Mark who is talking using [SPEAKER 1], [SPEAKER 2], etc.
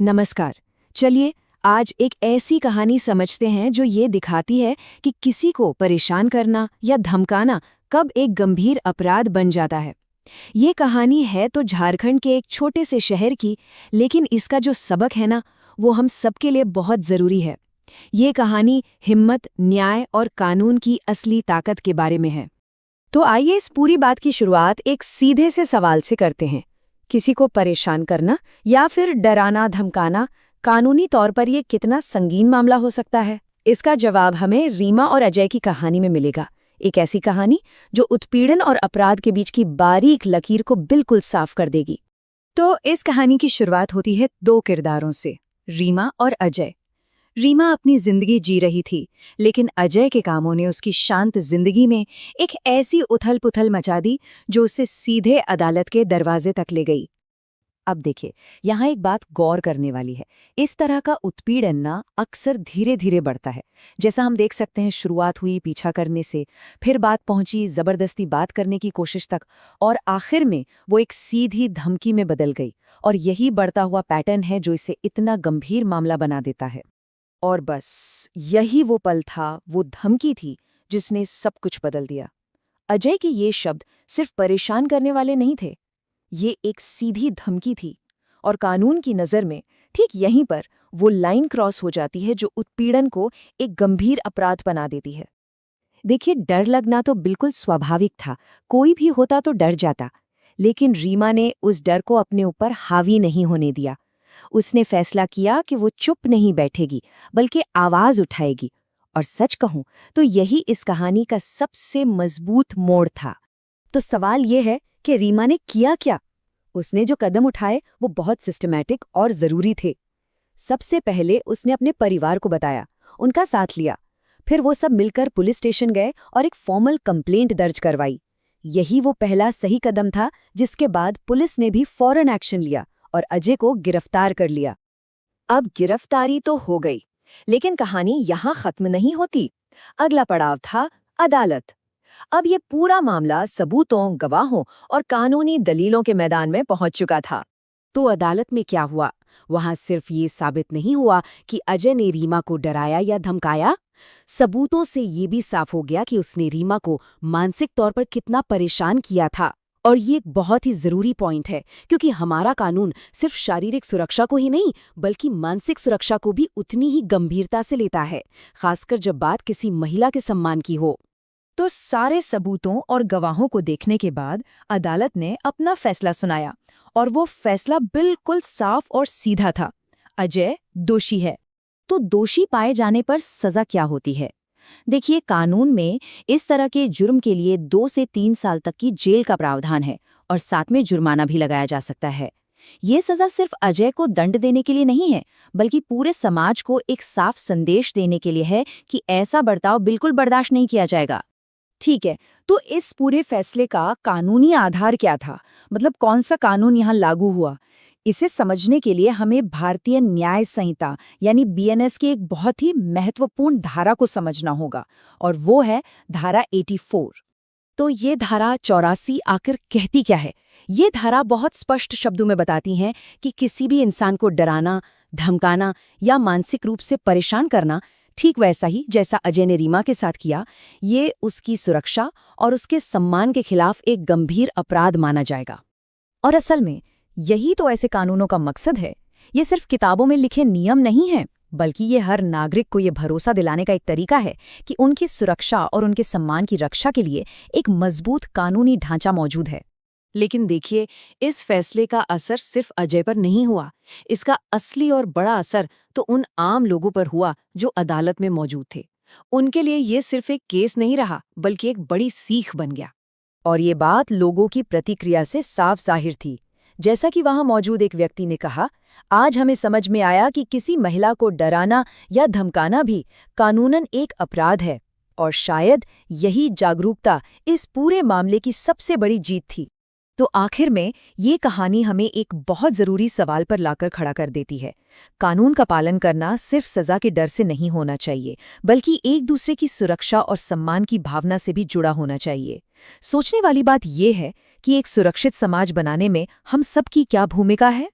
[SPEAKER 1] नमस्कार। चलिए आज एक ऐसी कहानी समझते हैं जो ये दिखाती है कि किसी को परेशान करना या धमकाना कब एक गंभीर अपराध बन जाता है। ये कहानी है तो झारखंड के एक छोटे से शहर की, लेकिन इसका जो सबक है ना, वो हम सबके लिए बहुत ज़रूरी है। ये कहानी हिम्मत, न्याय और कानून की असली ताकत के बारे में है। तो आइए इस पूरी बात की शुरुआत एक सीधे से सवाल से करते हैं। किसी को परेशान करना या फिर डराना धमकाना कानूनी तौर पर ये कितना संगीन मामला हो सकता है? इसका जवाब हमें रीमा और अजय की कहानी में मिलेगा। एक ऐसी कहानी जो उत्पीड़न और अपराध के बीच की बारीक लकीर को बिल्कुल साफ कर देगी। तो इस कहानी की शुरुआत होती है दो किरदारों से, रीमा और अजय। रीमा अपनी जिंदगी जी रही थी, लेकिन अजय के कामों ने उसकी शांत जिंदगी में एक ऐसी उथल-पुथल मचा दी जो उसे सीधे अदालत के दरवाजे तक ले गई। अब देखिए, यहाँ एक बात गौर करने वाली है। इस तरह का उत्पीड़न ना अक्सर धीरे-धीरे बढ़ता है। जैसा हम देख सकते हैं, शुरुआत हुई पीछा करने से, फिर बात पहुंची जबरदस्ती बात करने की कोशिश तक, और आखिर में वो एक सीधी धमकी में बदल गई। और यही बढ़ता हुआ पैटर्न है जो इसे इतना गंभीर मामला बना देता है। और बस यही वो पल था, वो धमकी थी जिसने सब कुछ बदल दिया। अजय के ये शब्द सिर्फ परेशान करने वाले नहीं थे, ये एक सीधी धमकी थी। और कानून की नज़र में ठीक यहीं पर वो लाइन क्रॉस हो जाती है जो उत्पीड़न को एक गंभीर अपराध बना देती है। देखिए, डर लगना तो बिल्कुल स्वाभाविक था, कोई भी होता तो डर जाता। लेकिन रीमा ने उस डर को अपने ऊपर हावी नहीं होने दिया। उसने फैसला किया कि वो चुप नहीं बैठेगी, बल्कि आवाज उठाएगी। और सच कहूं तो यही इस कहानी का सबसे मजबूत मोड़ था। तो सवाल ये है कि रीमा ने किया क्या? उसने जो कदम उठाए वो बहुत सिस्टमैटिक और जरूरी थे। सबसे पहले उसने अपने परिवार को बताया, उनका साथ लिया। फिर वो सब मिलकर पुलिस स्टेशन गए और एक फॉर्मल कंप्लेंट दर्ज करवाई। यही वो पहला सही कदम था, जिसके बाद पुलिस ने भी फौरन एक्शन लिया और अजय को गिरफ्तार कर लिया। अब गिरफ्तारी तो हो गई, लेकिन कहानी यहाँ खत्म नहीं होती। अगला पड़ाव था अदालत। अब ये पूरा मामला सबूतों, गवाहों और कानूनी दलीलों के मैदान में पहुंच चुका था। तो अदालत में क्या हुआ? वहां सिर्फ ये साबित नहीं हुआ कि अजय ने रीमा को डराया या धमकाया, सबूतों से ये भी साफ हो गया कि उसने रीमा को मानसिक तौर पर कितना परेशान किया था। और ये एक बहुत ही जरूरी पॉइंट है, क्योंकि हमारा कानून सिर्फ शारीरिक सुरक्षा को ही नहीं, बल्कि मानसिक सुरक्षा को भी उतनी ही गंभीरता से लेता है, खासकर जब बात किसी महिला के सम्मान की हो। तो सारे सबूतों और गवाहों को देखने के बाद अदालत ने अपना फैसला सुनाया, और वो फैसला बिल्कुल साफ और सीधा था। अजय दोषी है। तो दोषी पाए जाने पर सजा क्या होती है? देखिए, कानून में इस तरह के जुर्म के लिए 2 से 3 साल तक की जेल का प्रावधान है, और साथ में जुर्माना भी लगाया जा सकता है। ये सजा सिर्फ अजय को दंड देने के लिए नहीं है, बल्कि पूरे समाज को एक साफ संदेश देने के लिए है कि ऐसा बर्ताव बिल्कुल बर्दाश्त नहीं किया जाएगा। ठीक है, तो इस पूरे फैसले का कानूनी आधार क्या था? मतलब कौन सा कानून यहाँ लागू हुआ? इसे समझने के लिए हमें भारतीय न्याय संहिता यानी बीएनएस की एक बहुत ही महत्वपूर्ण धारा को समझना होगा, और वो है धारा 84। तो ये धारा 84 आखिर कहती क्या है? ये धारा बहुत स्पष्ट शब्दों में बताती है कि किसी भी इंसान को डराना, धमकाना या मानसिक रूप से परेशान करना, ठीक वैसा ही जैसा अजय ने रीमा के साथ किया, ये उसकी सुरक्षा और उसके सम्मान के खिलाफ एक गंभीर अपराध माना जाएगा। और असल में यही तो ऐसे कानूनों का मकसद है। ये सिर्फ किताबों में लिखे नियम नहीं हैं, बल्कि ये हर नागरिक को ये भरोसा दिलाने का एक तरीका है कि उनकी सुरक्षा और उनके सम्मान की रक्षा के लिए एक मजबूत कानूनी ढांचा मौजूद है। लेकिन देखिए, इस फैसले का असर सिर्फ अजय पर नहीं हुआ। इसका असली और बड़ा असर तो उन आम लोगों पर हुआ जो अदालत में मौजूद थे। उनके लिए ये सिर्फ एक केस नहीं रहा, बल्कि एक बड़ी सीख बन गया। और ये बात लोगों की प्रतिक्रिया से साफ जाहिर थी। जैसा कि वहां मौजूद एक व्यक्ति ने कहा, आज हमें समझ में आया कि किसी महिला को डराना या धमकाना भी कानूनन एक अपराध है, और शायद यही जागरूकता इस पूरे मामले की सबसे बड़ी जीत थी। तो आखिर में ये कहानी हमें एक बहुत ज़रूरी सवाल पर लाकर खड़ा कर देती है। कानून का पालन करना सिर्फ सज़ा के डर से नहीं होना चाहिए, बल्कि एक दूसरे की सुरक्षा और सम्मान की भावना से भी जुड़ा होना चाहिए। सोचने वाली बात यह है कि एक सुरक्षित समाज बनाने में हम सबकी क्या भूमिका है।